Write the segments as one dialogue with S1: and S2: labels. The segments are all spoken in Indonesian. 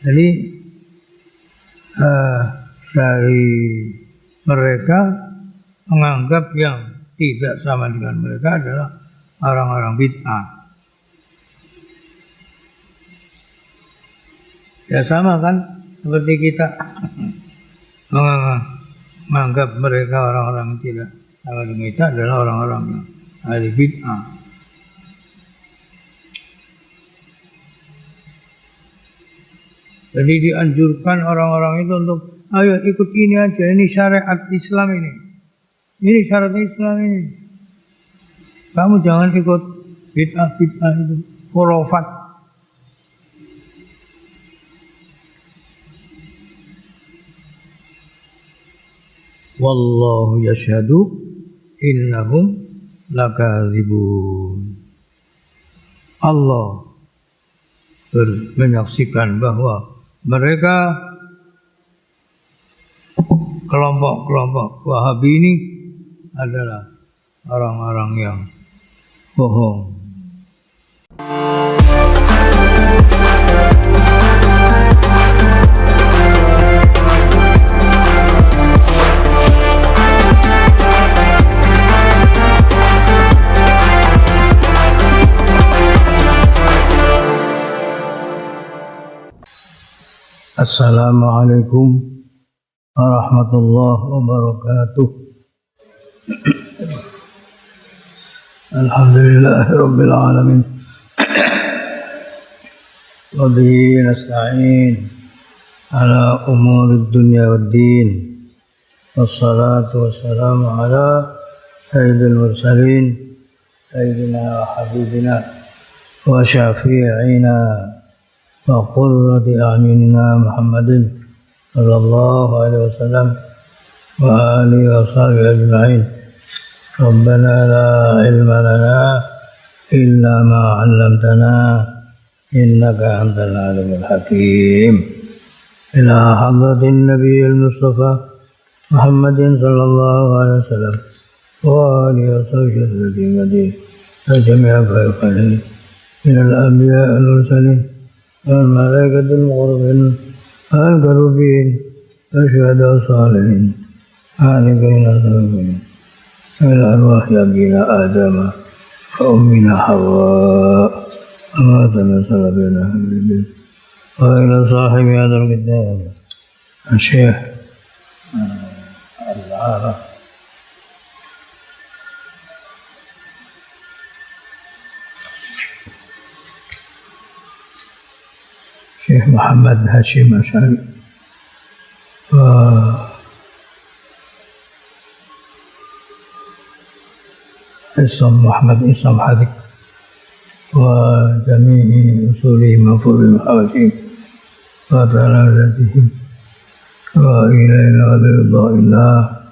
S1: Jadi dari mereka menganggap yang tidak sama dengan mereka adalah orang-orang bid'ah. Ya sama kan seperti kita menganggap mereka orang-orang tidak sama dengan kita adalah orang-orang yang ahli bid'ah. Jadi dianjurkan orang-orang itu untuk ayo ikut ini aja, ini syariat Islam ini syariat Islam ini. Kamu jangan ikut bid'ah itu, khurafat. Wallahu yashhadu innahum lakadzibun. Allah menyaksikan bahwa mereka kelompok-kelompok Wahabi ini adalah orang-orang yang bohong. Assalamualaikum warahmatullahi wabarakatuh. Alhamdulillahirabbil alamin. Wa bihi nasta'in ala umurid dunya waddin. Wassalatu wassalamu ala sayyidil mursalin sayyidina wa habibina wa syafi'ina wa qurrati a'yunina Muhammadin sallallahu alaihi wasallam wa alihi wa sahbihi ajma'in. Rabbana la ilma lana illa ma 'allamtana innaka antal alimul hakim. Ila hadratin nabiyil mustafa Muhammadin sallallahu alaihi wasallam wa alihi wa sahbihi wa jami'a ba'iqalihi minal anbiya wal mursalin wal malaikatil muqarrabin wal qarubin wa syuhada salihin alikina sabihin wal arwah yabina adama wa ummina hawa amatana salabina hamidin wa ila sahibi hadal kitab Syekh Allah Syekh Muhammad Hashim Asy'ari Isam Muhammad Isam Hadik wa jami'i usuli mafhum hawasih wa talatihim wa ilayna ridha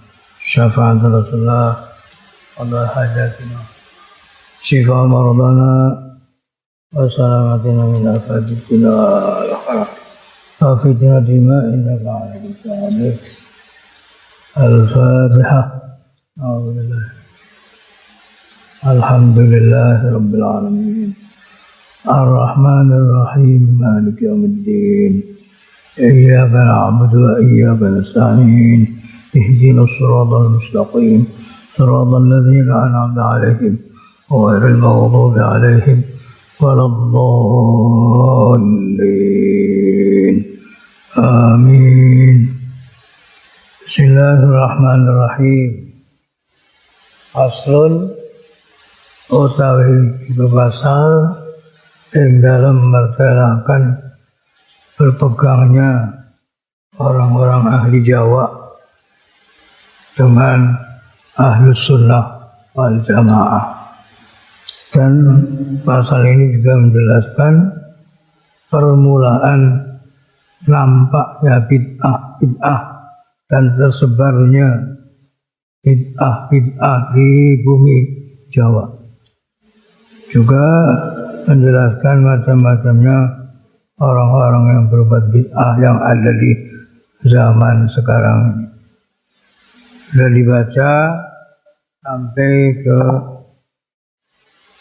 S1: syafa'at Rasulullah wa hajatina syifa maradana wa salamatina min afadina wa fitna dima innaka alim qadir. Al-Fatihah. Alhamdulillah rabbil alamin. Ar-Rahmanir Rahim Maliki yaumiddin. Iyyaka na'budu wa iyyaka nasta'in. Ihdinas siratal mustaqim. Siratal ladzina an'amta 'alaihim ghairil maghdubi 'alaihim waladdallin. Amin. Bismillahirrahmanirrahim. Aslun utawi iku pasal ing dalam mertelakan berpegangnya orang-orang ahli Jawa dengan ahli sunnah wal jamaah. Dan pasal ini juga menjelaskan permulaan nampaknya bid'ah dan tersebarnya bid'ah di bumi Jawa. Juga menjelaskan macam-macamnya orang-orang yang berbuat bid'ah yang ada di zaman sekarang. Sudah dibaca sampai ke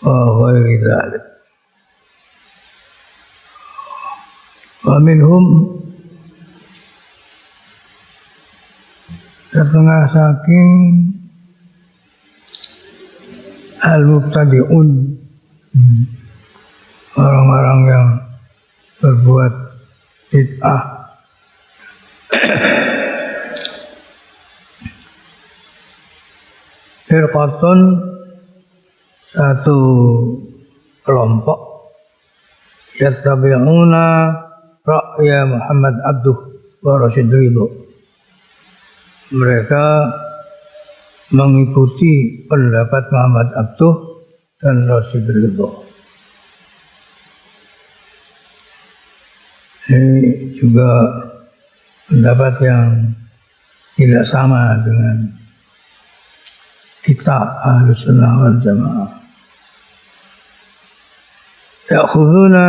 S1: ghairi dzalik. Wa minhum setengah saking al-mubtadi'un, orang-orang yang berbuat bid'ah. Firqatun, satu kelompok, yattabi'una ra'ya Muhammad Abduh wa Rasyid Ridho. Mereka mengikuti pendapat Muhammad Abduh dan Rasyid Ridho. Ini juga pendapat yang tidak sama dengan kita Ahlussunnah wal Jamaah. Ya'khuduna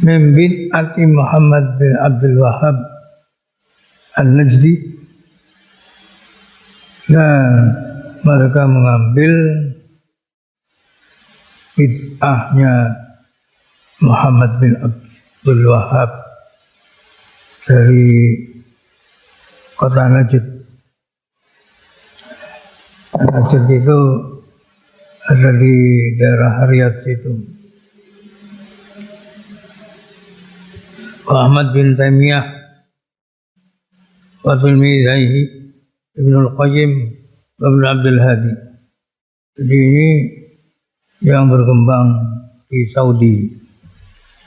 S1: min bid'ati Muhammad bin Abdul Wahhab An-Najdi, dan mereka mengambil bid'ahnya Muhammad bin Abdul Wahhab dari kota Najd. Najd itu ada di daerah Riyadh itu. Ahmad bin Taimiyah wa tilmidaihi Ibnul Qayyim wa Ibnu Abdul Hadi. Jadi ini yang berkembang di Saudi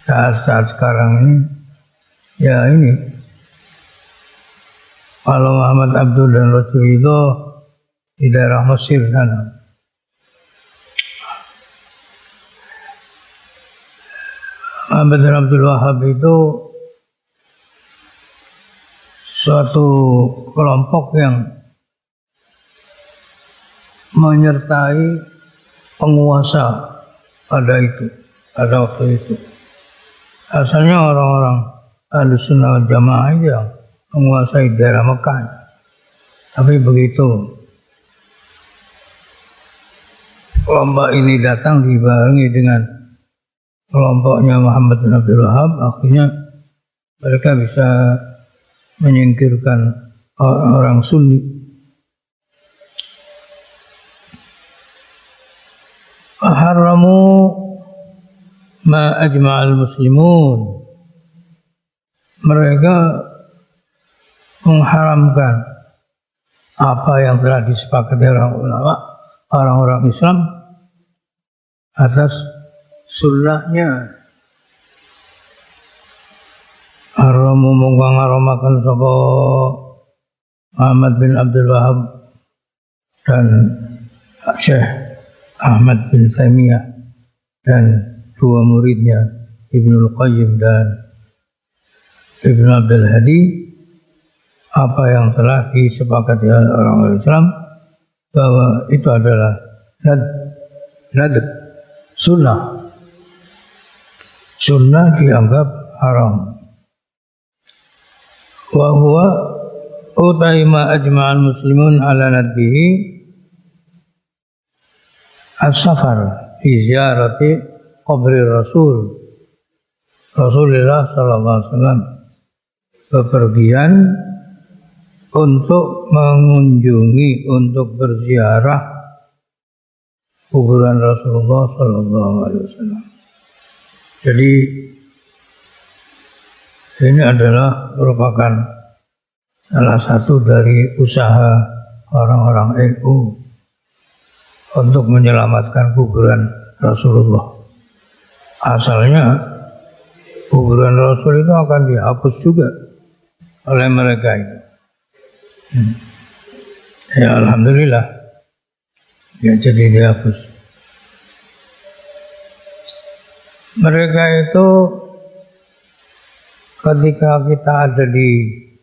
S1: saat sekarang ini. Ya ini, kalau Muhammad Abdul dan Rasul itu di daerah Mesir sana. Muhammad bin Abdul Wahhab itu suatu kelompok yang menyertai penguasa pada waktu itu. Asalnya orang-orang Ahlussunnah wal Jamaah yang menguasai daerah Mekah. Tapi begitu kelompok ini datang dibarengi dengan kelompoknya Muhammad bin Abdul Wahhab, akhirnya mereka bisa menyingkirkan orang Sunni. Faharramu ma ajma'al muslimun. Mereka mengharamkan apa yang telah disepakati orang-orang Islam atas sunnahnya. Haramu mengharamakan sapa Muhammad bin Abdul Wahhab dan Syekh Ahmad bin Taimiyah dan dua muridnya Ibnul Qayyim dan Ibnu Abdul Hadi, apa yang telah disepakati oleh orang-orang Islam bahwa itu adalah nadab, sunnah dianggap haram. Wa huwa utaima ajma'al muslimun ala nadbihi as-safar fi ziyarati qabri Rasulullah sallallahu alaihi wasallam, bepergian untuk mengunjungi, untuk berziarah kuburan Rasulullah sallallahu alaihi wasallam. Jadi ini adalah merupakan salah satu dari usaha orang-orang NU untuk menyelamatkan kuburan Rasulullah. Asalnya kuburan Rasul itu akan dihapus juga oleh mereka itu. Ya alhamdulillah, ya jadi dihapus. Mereka itu ketika kita ada di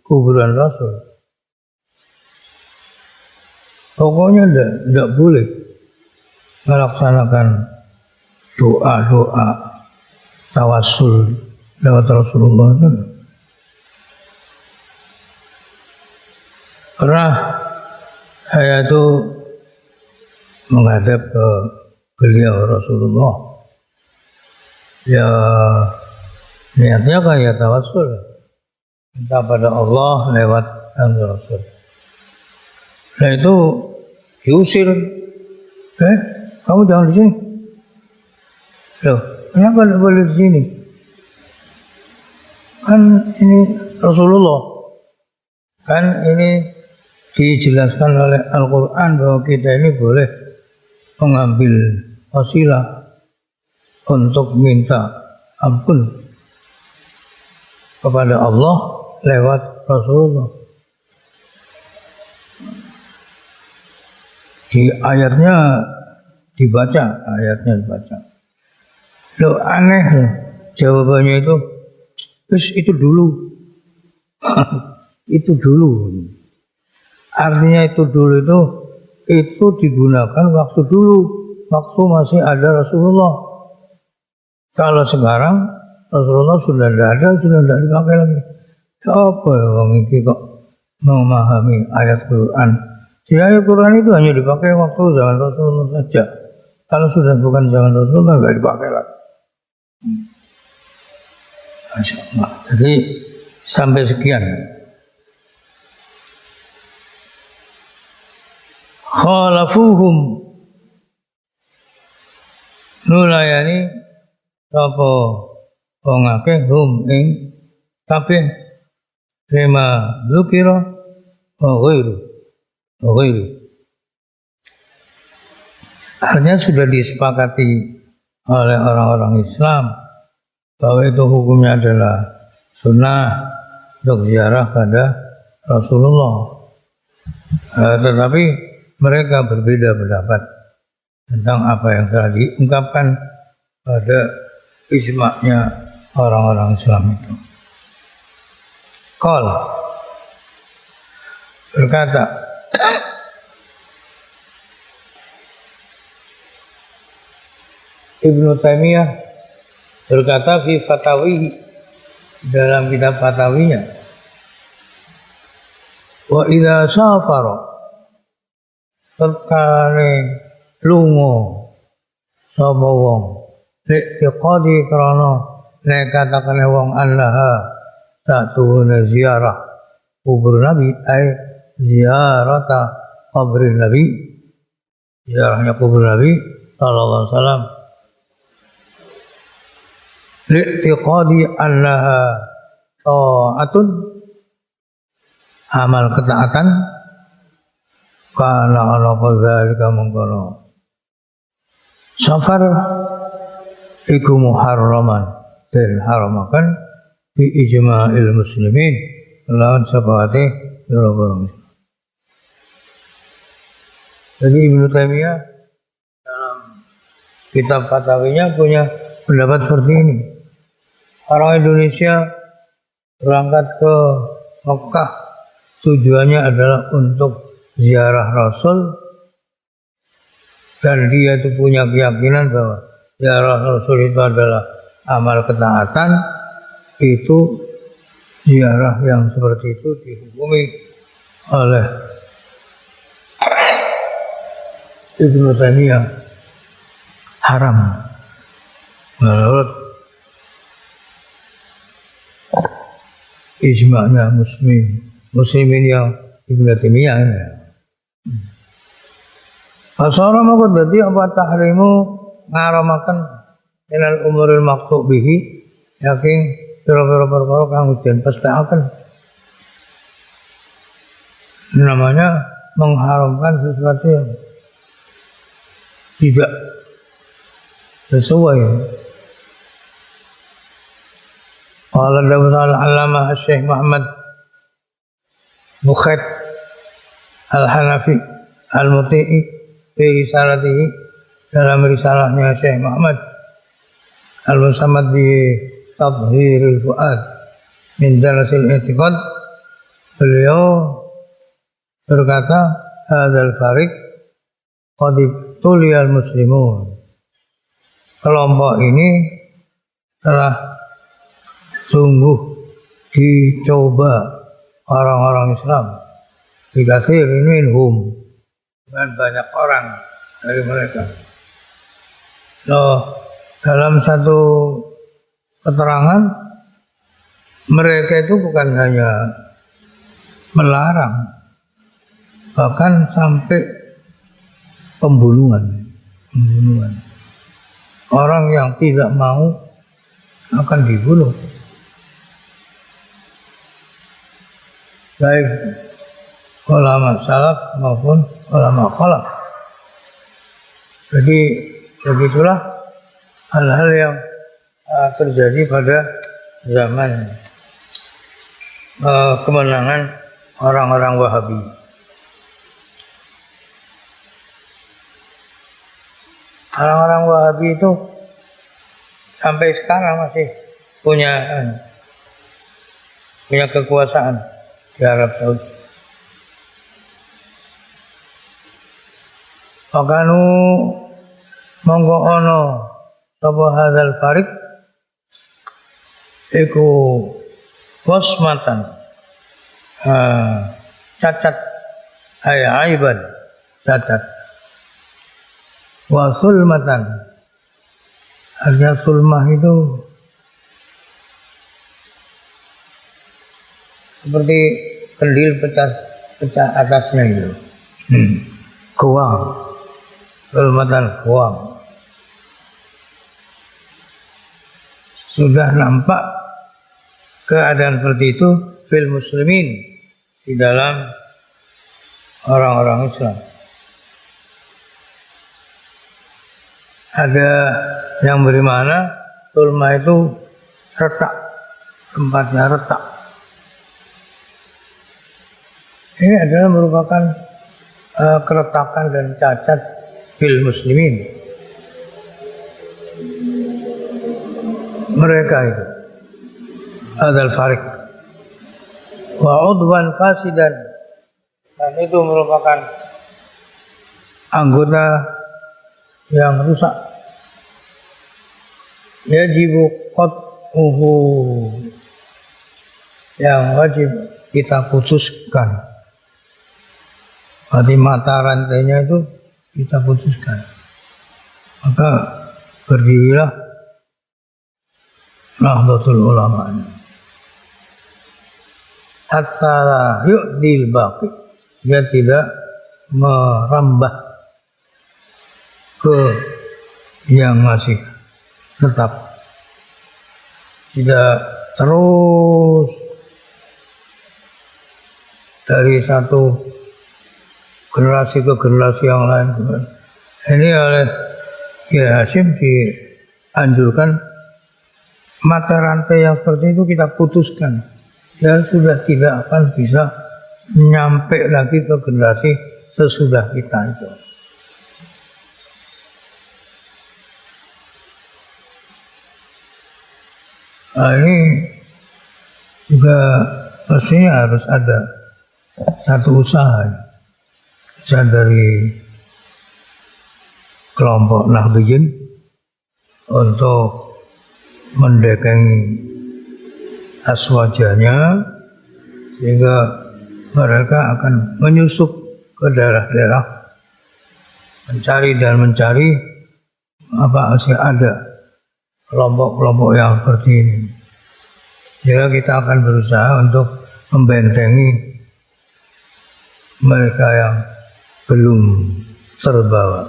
S1: kuburan Rasul, pokoknya tidak boleh melaksanakan doa-doa tawassul lewat Rasulullah itu. Pernah saya itu menghadap ke beliau Rasulullah, ya Niatnya kan ya tawassul, minta pada Allah lewat Rasul. Nah itu diusir, kamu jangan di sini. Loh, kenapa tidak boleh di sini? Kan ini Rasulullah, kan ini dijelaskan oleh Al-Quran bahwa kita ini boleh mengambil wasilah untuk minta ampun kepada Allah lewat Rasulullah. Di ayatnya dibaca. Loh aneh loh. Jawabannya itu dulu. Itu dulu. Artinya itu dulu itu digunakan waktu dulu. Waktu masih ada Rasulullah. Kalau sekarang Rasulullah sudah tidak ada, sudah tidak dipakai lagi. Apa ya orang ini kok memahami ayat Quran? Jadi ayat Quran itu hanya dipakai waktu zaman Rasulullah saja. Kalau sudah bukan zaman Rasulullah tidak dipakai lagi. Masya Allah. Jadi sampai sekian. Khalafuhum nulayani sapa wong akeh hum ing kabeh lima zukira wa ghairu. Artinya sudah disepakati oleh orang-orang Islam bahwa itu hukumnya adalah sunnah untuk ziarah pada Rasulullah. Tetapi mereka berbeda pendapat tentang apa yang telah diungkapkan pada ijma'nya orang-orang Islam itu. Qal berkata Ibnu Taimiyah berkata fi fatawi dalam kitab fatawinya, wa idza safara terkane lunga sapa wong liqadi krana nek katakane wong Allah satu ziarah kubur Nabi ay ziarata kubur Nabi, ziarahnya kubur Nabi sallallahu alaihi wasallam, liqadi annaha ta'atun amal ketaatan kana ala qadzalika mengkono safar iku muharraman dan haramakan bi ijma'il muslimin lawan sepakate orang-orang Islam. Jadi Ibnu Taimiyah dalam kitab fatawinya punya pendapat seperti ini. Orang Indonesia berangkat ke Mekah tujuannya adalah untuk ziarah Rasul dan dia itu punya keyakinan bahwa ziarah Rasul itu adalah amal ketaatan. Itu ziarah yang seperti itu dihukumi oleh Ibnu Taimiyah haram menurut ijma'nya muslimin yang Ibnu Taimiyah ini. Asara maka dadi apa tahrimu ngaramaken minal umuril maqtu bihi yakin pira-pira perkara kang ujian pestakaken. Namanya mengharamkan sesuatu yang tidak sesuai. Qala al-Allamah Syekh Muhammad Bukhair Al-Hanafi Al-Muti'i fi risalatihi, dalam risalahnya Syekh Muhammad Al-Musamad bi Tabhiril Fuad min Darasil I'tiqad, beliau berkata hadzal fariq qad tuliyal muslimun, kelompok ini telah sungguh dicoba orang-orang Islam bikatsirin minhum, dengan banyak orang dari mereka. Dalam satu keterangan mereka itu bukan hanya melarang, bahkan sampai pembunuhan. Orang yang tidak mau akan dibunuh. Baik ulama salaf maupun ulama khalaf. Jadi begitulah hal-hal yang terjadi pada zaman kemenangan orang-orang Wahabi. Orang-orang Wahabi itu sampai sekarang masih punya kekuasaan di Arab Saudi. Wakanu monggo ono sapa hadzal farik iku wasmatan cacat aiban cacat wa sulmatan, artinya sulmah itu seperti kendil pecah atasnya itu, kuang, sulmatan kuang. Sudah nampak keadaan seperti itu fil muslimin, di dalam orang-orang Islam. Ada yang bermakna sulma itu retak, tempatnya retak. Ini adalah merupakan keretakan dan cacat fil muslimin. Mereka itu adzal farik wa udwan fasidan, dan itu merupakan anggota yang rusak. Yajibu qat'uhu, yang wajib kita putuskan. Berarti mata rantainya itu kita putuskan. Maka berdirilah Nahdlatul Ulama. Hatta yu'dil baqi, dia tidak merambah ke yang masih tetap, tidak terus dari satu generasi ke generasi yang lain. Ini oleh Kiai Hasyim dianjurkan mata rantai yang seperti itu kita putuskan, dan sudah tidak akan bisa nyampe lagi ke generasi sesudah kita itu. Nah, ini juga pastinya harus ada satu usaha dari kelompok Nahdliyin untuk mendatangi aswajanya, sehingga mereka akan menyusup ke daerah-daerah mencari apa masih ada kelompok-kelompok yang seperti ini. Jadi kita akan berusaha untuk membentengi mereka yang belum terbawa.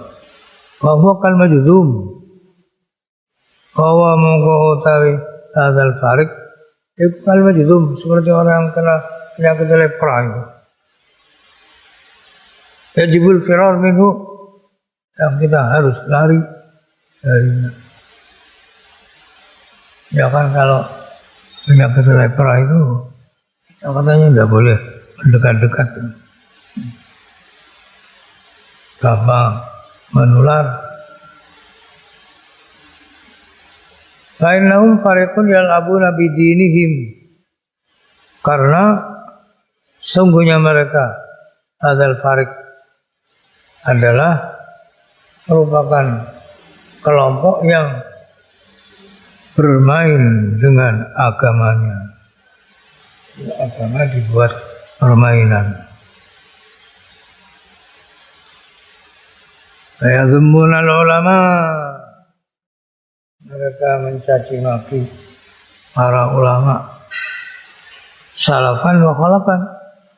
S1: Wa kal majzum, wa mongko utawi hadzal farik iku kal majzum, seperti orang yang kena penyakit lepra itu. Yajibul firar minhu, yang kita harus lari darinya. Ya kan, kalau penyakit lepra itu katanya tidak boleh mendekat-dekat, gampang menular. Fa'innahum fariqun yal'abuna bidinihim, karena sungguhnya mereka adzal farik adalah merupakan kelompok yang bermain dengan agamanya. Agama dibuat permainan. Yadhummunal ulama, mereka mencaci maki para ulama. salafan wa khalafan,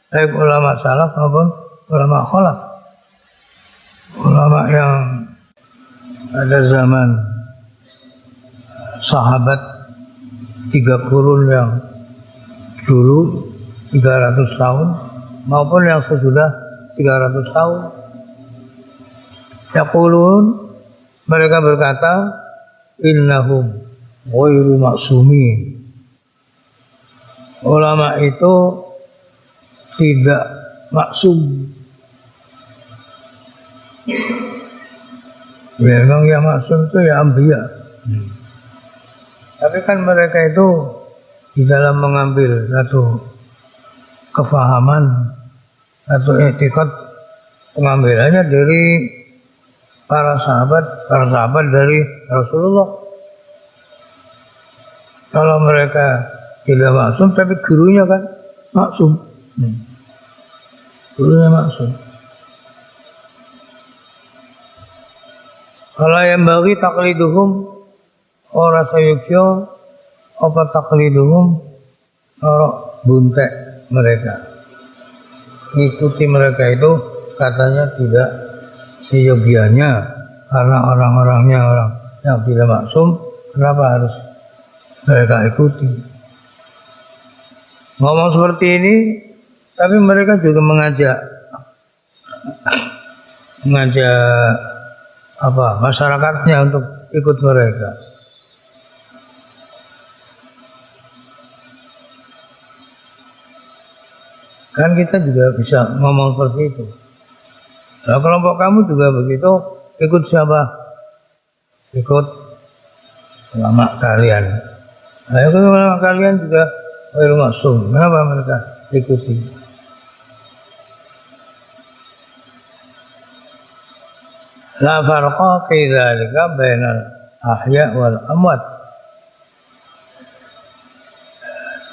S1: baik ulama salaf maupun ulama khalaf. Ulama yang pada zaman sahabat 3 kurun yang dulu 300 tahun maupun yang sesudah 300 tahun. Yaqulun, mereka berkata, innahum ghairu ma'sumin. Ulama itu tidak maksum. Ya, memang yang maksum itu ya anbiya. Tapi kan mereka itu di dalam mengambil satu kefahaman atau etikot, pengambilannya dari para sahabat dari Rasulullah. Kalau mereka tidak maksum, tapi gurunya kan maksum. Gurunya maksum. Kalau yang bagi takliduhum, orang sayukyo, apa takliduhum, orang buntek mereka. Ngikuti mereka itu katanya tidak seyogianya, karena orang-orangnya orang yang tidak maksum, kenapa harus mereka ikuti? Ngomong seperti ini, tapi mereka juga mengajak masyarakatnya untuk ikut mereka. Kan kita juga bisa ngomong seperti itu. Nah, kelompok kamu juga begitu, ikut siapa? Ikut ulama kalian. Nah, ikut ulama kalian juga ghairu maksum. Kenapa mereka ikuti? La farqa fi dzalika bainal ahya wal amwat.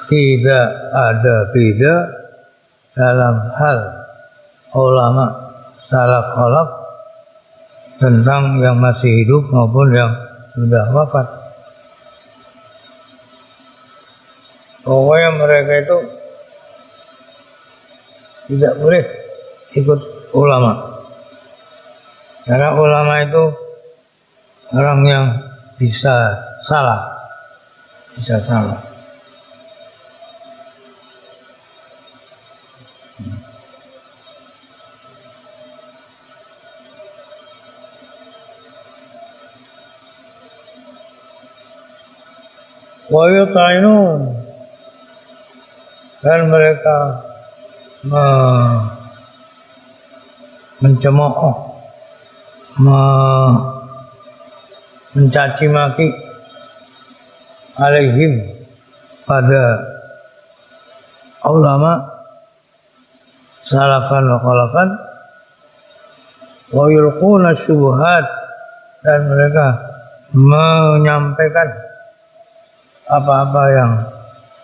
S1: Tidak ada beda dalam hal ulama salaf khalaf tentang yang masih hidup maupun yang sudah wafat. Pokoknya mereka itu tidak boleh ikut ulama. Karena ulama itu orang yang bisa salah. Wa yut'inun, dan mereka mencemooh, mencaci maki alaihim pada ulama salafan wa khalafan, wa yulquna syubhat, dan mereka menyampaikan apa-apa yang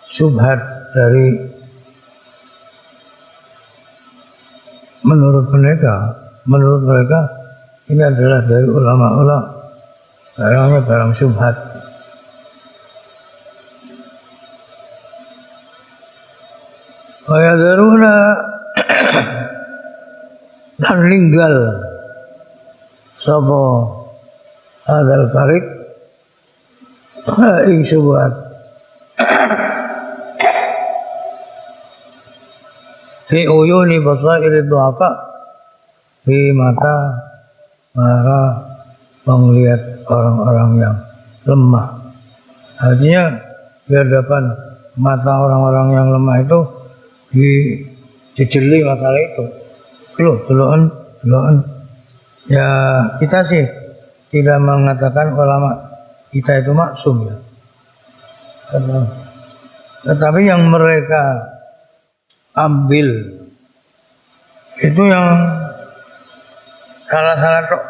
S1: syubhat dari menurut mereka ini adalah dari ulama-ulama, barangnya barang syubhat. Wa yadharuna, dan ninggal sapa hadzal farid ing syubhat fi uyuni basairi du'afa, di mata para penglihat orang-orang yang lemah. Artinya di hadapan mata orang-orang yang lemah itu dijejeli masalah itu. Deloken. Ya, kita sih tidak mengatakan ulama kita itu maksum ya. Tetapi yang mereka ambil itu yang salah-salah tok.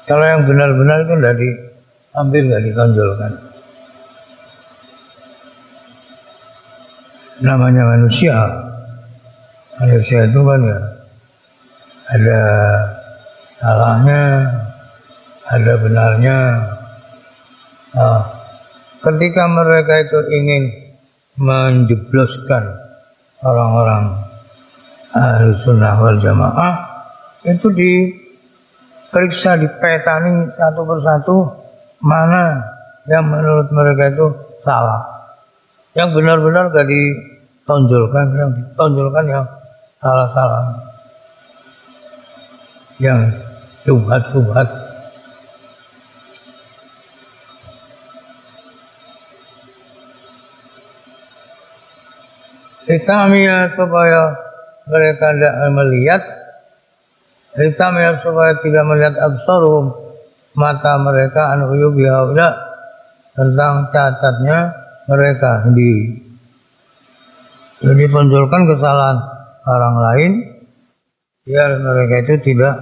S1: Kalau yang benar-benar itu tidak diambil, tidak ditonjolkan. Namanya manusia itu kan ya ada salahnya, ada benarnya. Nah, ketika mereka itu ingin menjebloskan orang-orang Ahlus Sunnah wal Jamaah itu diperiksa, dipetani satu persatu mana yang menurut mereka itu salah, yang benar-benar gak ditonjolkan, yang ditonjolkan yang salah-salah, yang subhat-subhat. Hitamnya supaya mereka tidak melihat, hitamnya supaya tidak melihat absarum, mata mereka an uyubi haula, tentang cacatnya mereka sendiri. Jadi tonjolkan kesalahan orang lain biar mereka itu tidak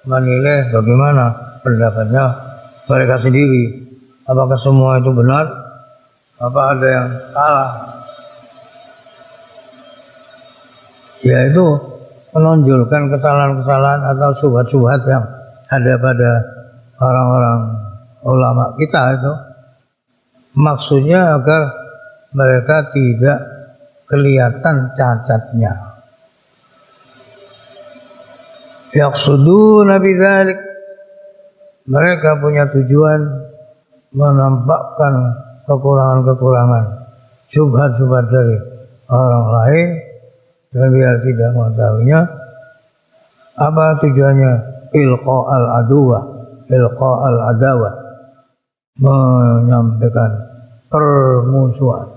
S1: menilai bagaimana pendapatnya mereka sendiri, apakah semua itu benar, apa ada yang salah. Yaitu menonjolkan kesalahan-kesalahan atau subhat-subhat yang ada pada orang-orang ulama kita itu, maksudnya agar mereka tidak kelihatan cacatnya. Yaqsuduna bidzalik, mereka punya tujuan menampakkan kekurangan-kekurangan, subhat-subhat dari orang lain, dan biar tidak mengetahuinya. Apa tujuannya? Ilqa al-aduwah, ilqa al-adawah, menyampaikan permusuhan,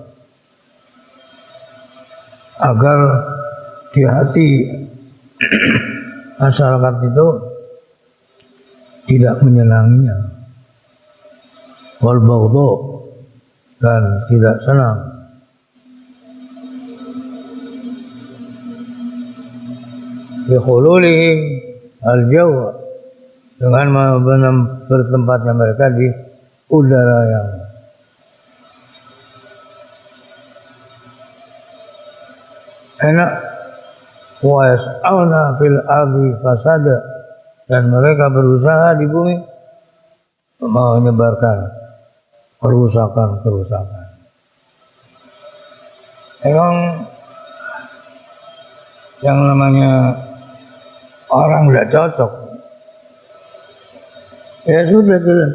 S1: agar di hati masyarakat itu tidak menyenanginya, wal baghdha, dan tidak senang. Bikhululihim al-jawa, dengan bertempatnya mereka di udara yang enak, wa yas'auna fil ardi fasada, dan mereka berusaha di bumi menyebarkan kerusakan-kerusakan. Emang yang namanya orang tidak cocok, ya sudah jelas.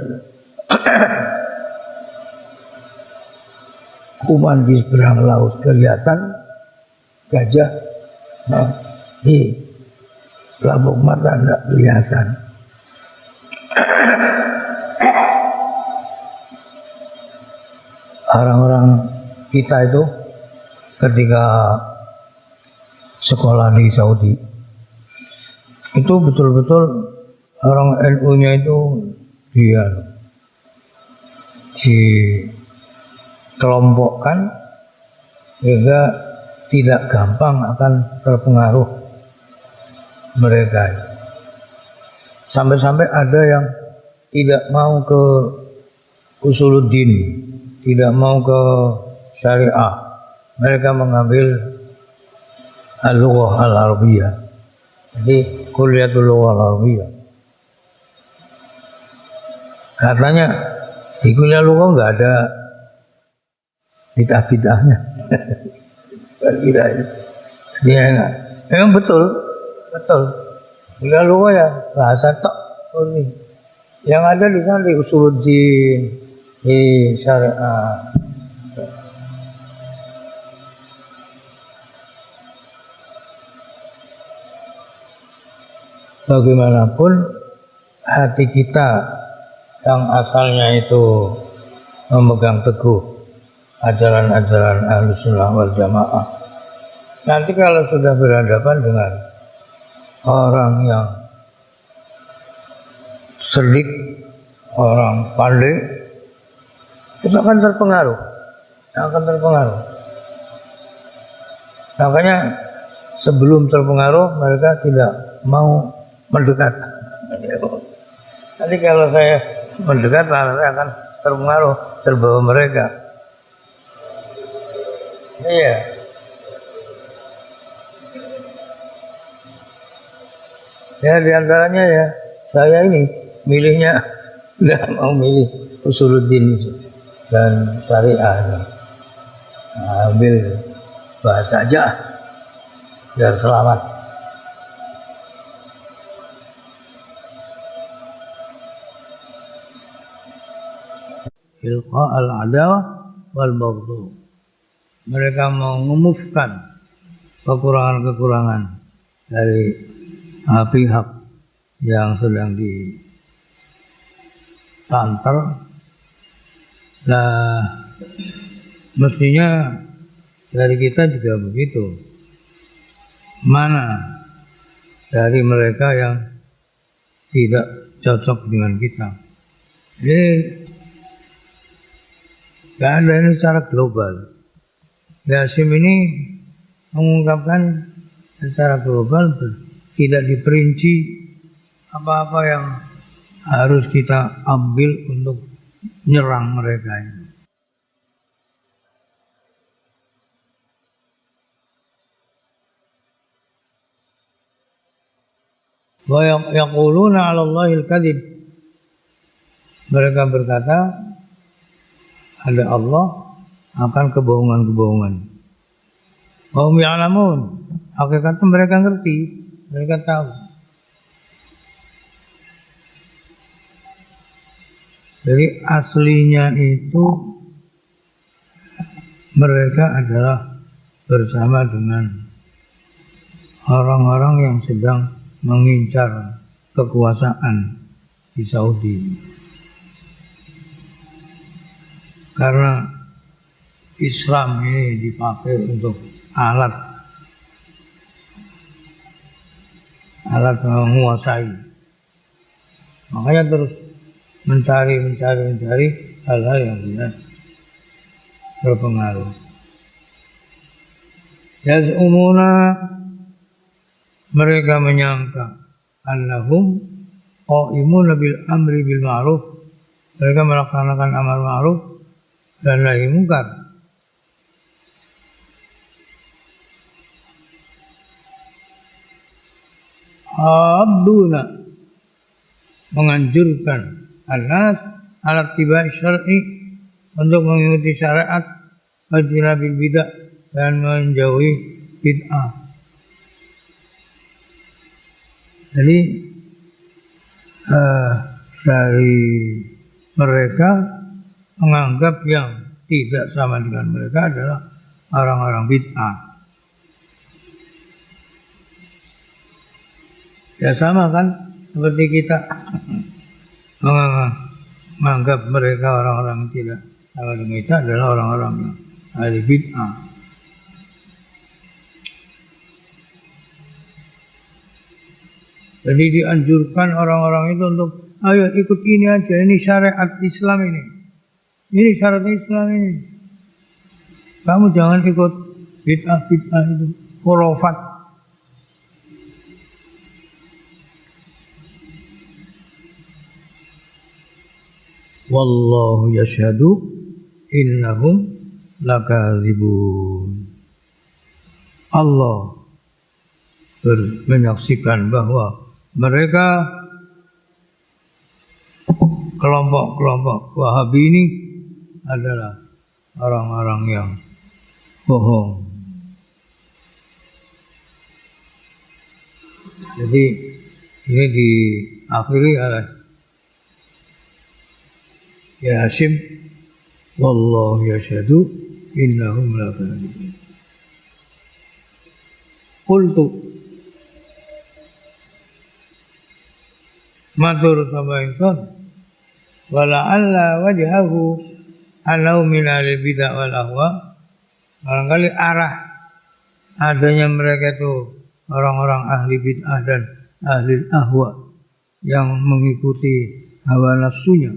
S1: Kuman di seberang laut kelihatan, gajah di lambung mata tidak kelihatan. Orang-orang kita itu ketika sekolah di Saudi itu betul-betul orang NU-nya itu dia dikelompokkan sehingga tidak gampang akan terpengaruh mereka. Sampai-sampai ada yang tidak mau ke usuluddin, tidak mau ke syariah, mereka mengambil al-lughah al-arabiyah, jadi kuliatul lughah al-arabiyah. Katanya di kuliah lughah nggak ada bid'ah-bid'ahnya. Kira dia enggak. Memang betul. Kuliah lughah ya bahasa tok. Yang ada di sana di usuluddin, di syariah. Bagaimanapun hati kita yang asalnya itu memegang teguh ajaran-ajaran Ahlus Sunnah wal Jamaah, nanti kalau sudah berhadapan dengan orang yang cerdik, orang pandai, itu akan terpengaruh. Makanya sebelum terpengaruh mereka tidak mau mendekat. Nanti kalau saya mendekat, saya akan terpengaruh, terbawa mereka. Iya. Ya diantaranya ya saya ini milihnya tidak mau milih usuluddin dan syariah. Nah, ambil bahasa aja biar selamat. Ilqa al-adawah wal baghdha. Mereka mengumumkan kekurangan-kekurangan dari pihak yang sedang disanter. Nah, mestinya dari kita juga begitu. Mana dari mereka yang tidak cocok dengan kita? Ini tidak ada, ini secara global. Yasim ini mengungkapkan secara global, tidak diperinci apa-apa yang harus kita ambil untuk nyerang mereka ini. Wa yaquluna 'ala Allahil kadzib. Mereka berkata ada Allah akan kebohongan-kebohongan. Wa hum ya'lamun. Hakikatnya mereka ngerti, mereka tahu. Jadi aslinya itu mereka adalah bersama dengan orang-orang yang sedang mengincar kekuasaan di Saudi. Karena Islam ini dipakai untuk alat menguasai. Makanya terus mencari hal-hal yang bisa berpengaruh. Yaz'umuna, mereka menyangka annahum qa'imuna bil amri bil ma'ruf, mereka melaksanakan amar ma'ruf dan nahi munkar. Abduna, menganjurkan anas alat tiba syar'i, untuk mengikuti syariat, wajinabil bidah, dan menjauhi bid'ah. Jadi dari mereka menganggap yang tidak sama dengan mereka adalah orang-orang bid'ah. Ya sama kan seperti kita menganggap mereka orang-orang tidak sama dengan kita adalah orang-orang yang ahli bid'ah. Jadi dianjurkan orang-orang itu untuk ayo ikut ini aja, ini syariat Islam ini. Ini syariat Islam ini. Kamu jangan ikut bid'ah-bid'ah itu, khurafat. Wallahu yashhadu innahum lakadzibun. Allah menyaksikan bahwa mereka kelompok-kelompok Wahabi ini adalah orang-orang yang bohong. Jadi ini diakhiri oleh Yasim, wallahu yashhadu innahum lakadzibun. Qultu, matur sapa ingsun, wala alla wajhahu anau min ahli bidah wal ahwa, barangkali arah adanya mereka itu orang-orang ahli bid'ah dan ahli ahwa yang mengikuti hawa nafsunya,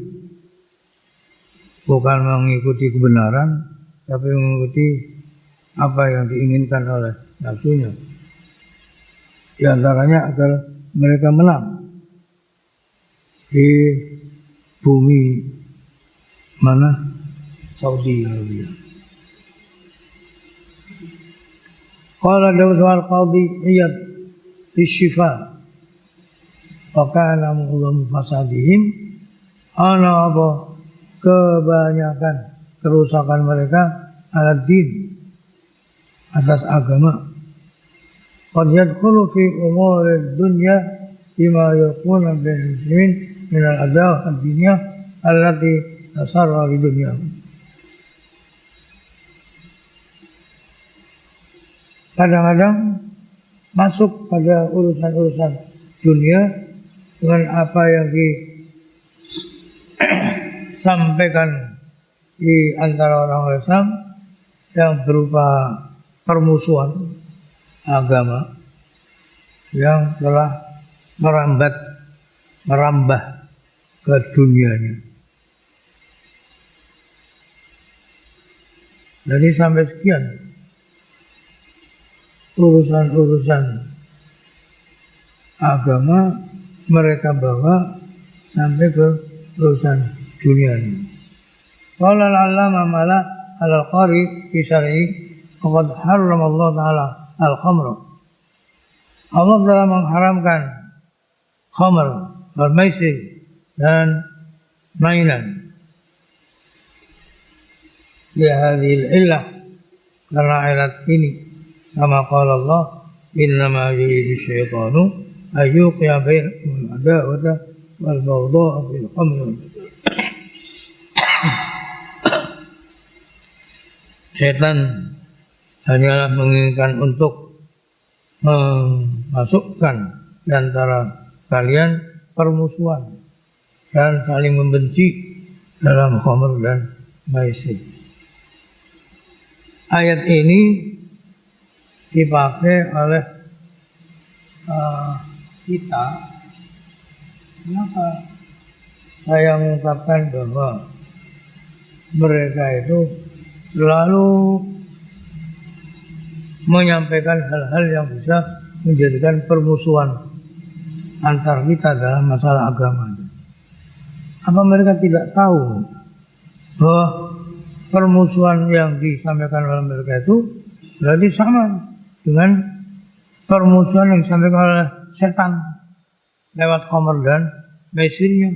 S1: bukan mengikuti kebenaran tapi mengikuti apa yang diinginkan oleh nafsunya. Di antaranya agar mereka menang di bumi mana? Saudi Arabia. Qala Dawud al-Qadhi Iyad fi Syifa, wa kana mu'dhamu fasadihim, ana apa kebanyakan kerusakan mereka ala din, atas agama. Qad yadkhulu fi umuri dunya bima yakunu bil muslimin min al-adawah ad-diniyah allati tasarra li dunyahum. Kadang-kadang masuk pada urusan-urusan dunia dengan apa yang disampaikan di antara orang Islam yang berupa permusuhan agama yang telah merambah ke dunianya. Jadi sampai sekian urusan-urusan agama mereka bawa sampai ke urusan dunia ini. Qala al-allama mala al-qari fi syar'i qad harrama Allah taala al-khamra. Allah telah mengharamkan khamr wal maisir dan mainan. Ya hadhil illah, karena ilat ini kama qala Allah innama yuridu syaitanu ayyuqiya bainakum al-adawata wal baghdha'a fil khamri wal maisir. Setan hanyalah menginginkan untuk memasukkan di antara kalian permusuhan dan saling membenci dalam khamr dan maisir. Ayat ini dipakai oleh kita. Kenapa saya mengungkapkan bahwa mereka itu selalu menyampaikan hal-hal yang bisa menjadikan permusuhan antar kita dalam masalah agama. Apa mereka tidak tahu bahwa permusuhan yang disampaikan oleh mereka itu berarti sama dengan permusuhan yang disampaikan oleh setan lewat khamr dan maisirnya.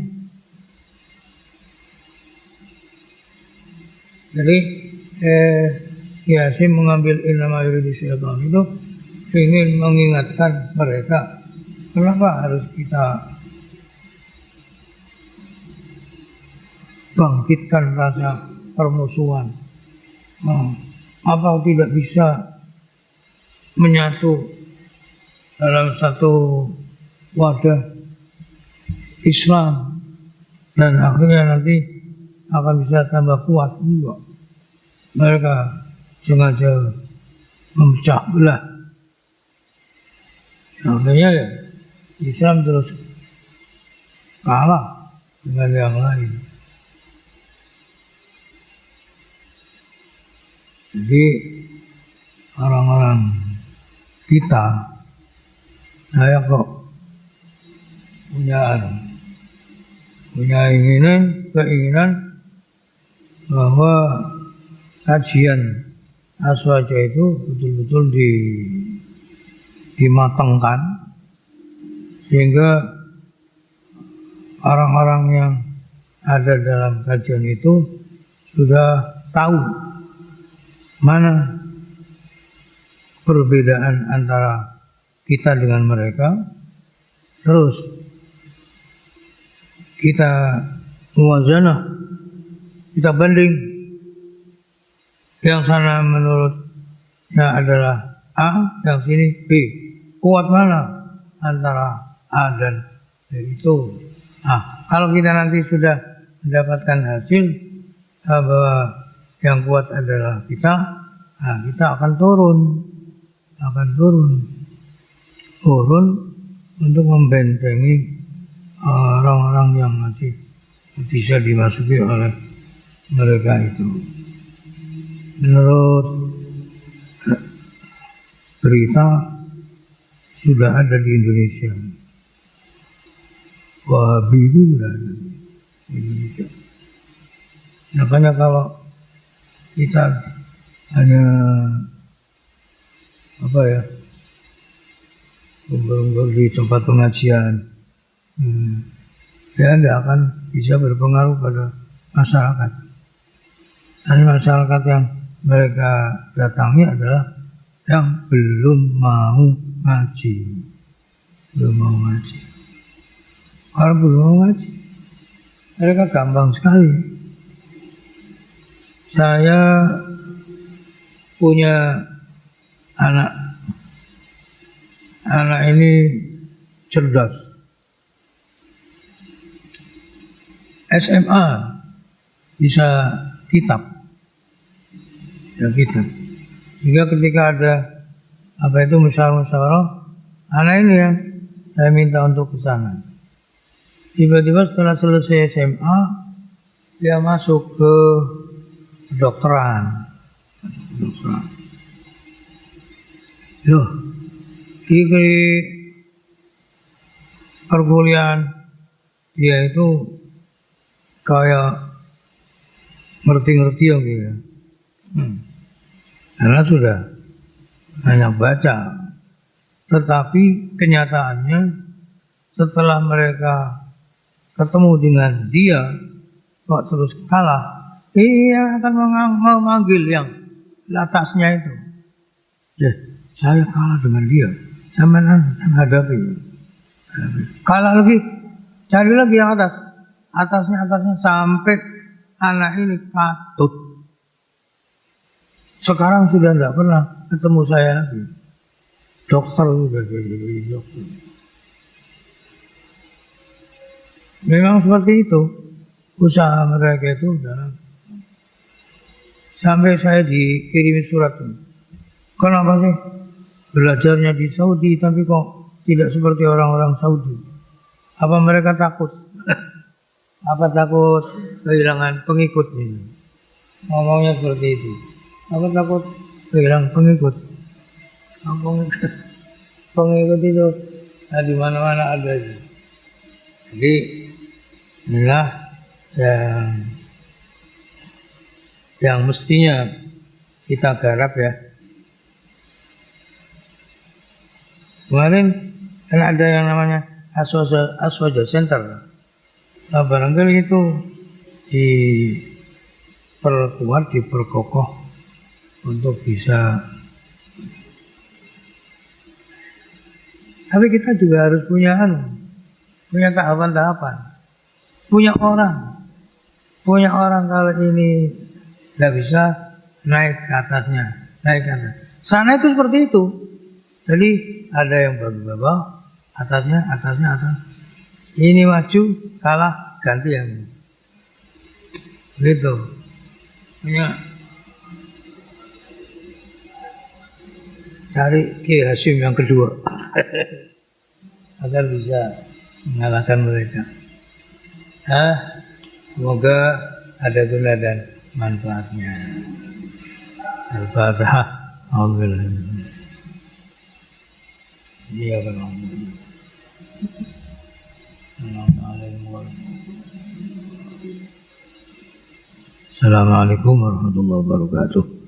S1: Jadi Yasin mengambil innama yuridu syaitan itu ingin mengingatkan mereka kenapa harus kita bangkitkan rasa permusuhan. Apa tidak bisa menyatu dalam satu wadah Islam dan akhirnya nanti akan bisa tambah kuat? Enggak. Mereka sengaja memecah belah. Akhirnya ya, Islam terus kalah dengan yang lain. Jadi orang-orang kita, saya kok punya keinginan bahwa kajian aswaja itu betul-betul dimatangkan sehingga orang-orang yang ada dalam kajian itu sudah tahu mana perbedaan antara kita dengan mereka, terus kita muwazanah, kita banding, yang sana menurutnya adalah A, yang sini B. Kuat mana antara A dan B itu? Kalau kita nanti sudah mendapatkan hasil bahwa yang kuat adalah kita, kita akan turun untuk membentengi orang-orang yang masih bisa dimasuki oleh mereka itu. Menurut berita sudah ada di Indonesia, Wahabi itu sudah ada di Indonesia. Makanya kalau kita hanya kumpul di tempat pengajian, dia tidak akan bisa berpengaruh pada masyarakat. Dan masyarakat yang mereka datangi adalah yang belum mau ngaji. Belum mau ngaji. Kalau belum mau ngaji, mereka gampang sekali. Saya punya anak ini cerdas. SMA bisa kitab. Ya kitab. Sehingga ketika ada musyawarah, anak ini yang saya minta untuk ke sana. Tiba-tiba setelah selesai SMA, dia masuk ke kedokteran. Loh, di perkuliahan dia itu kayak ngerti-ngerti yang gitu. Karena sudah banyak baca. Tetapi kenyataannya setelah mereka ketemu dengan dia kok terus kalah, ini akan memanggil yang atasnya itu. Saya kalah dengan dia, saya menghadapi. Kalah lagi, cari lagi yang atasnya sampai anak ini katut. Sekarang sudah tidak pernah ketemu saya lagi. Dokter sudah jadi dokter. Memang seperti itu usaha mereka itu dalam. Sampai saya dikirimi surat. Kenapa sih belajarnya di Saudi tapi kok tidak seperti orang-orang Saudi? Apa mereka takut? Apa takut kehilangan pengikut ini? Ngomongnya seperti itu. Apa takut kehilangan pengikut? Pengikut itu di mana-mana ada. Jadi inilah yang mestinya kita garap ya. Kemarin kan ada yang namanya Aswaja Center. Nah, barangkali itu diperkuat, diperkokoh untuk bisa. Tapi kita juga harus punya tahapan-tahapan, punya orang kalau ini nggak bisa naik ke atasnya, naik ke atas. Sana itu seperti itu. Jadi ada yang bawah, atas. Ini maju, kalah, ganti yang ini. Begitu. Punya cari Ki Hasyim yang kedua agar bisa mengalahkan mereka. Semoga ada guna dan manfaatnya. Al-Fatihah. Alhamdulillah. Iya benar. Assalamualaikum warahmatullahi wabarakatuh.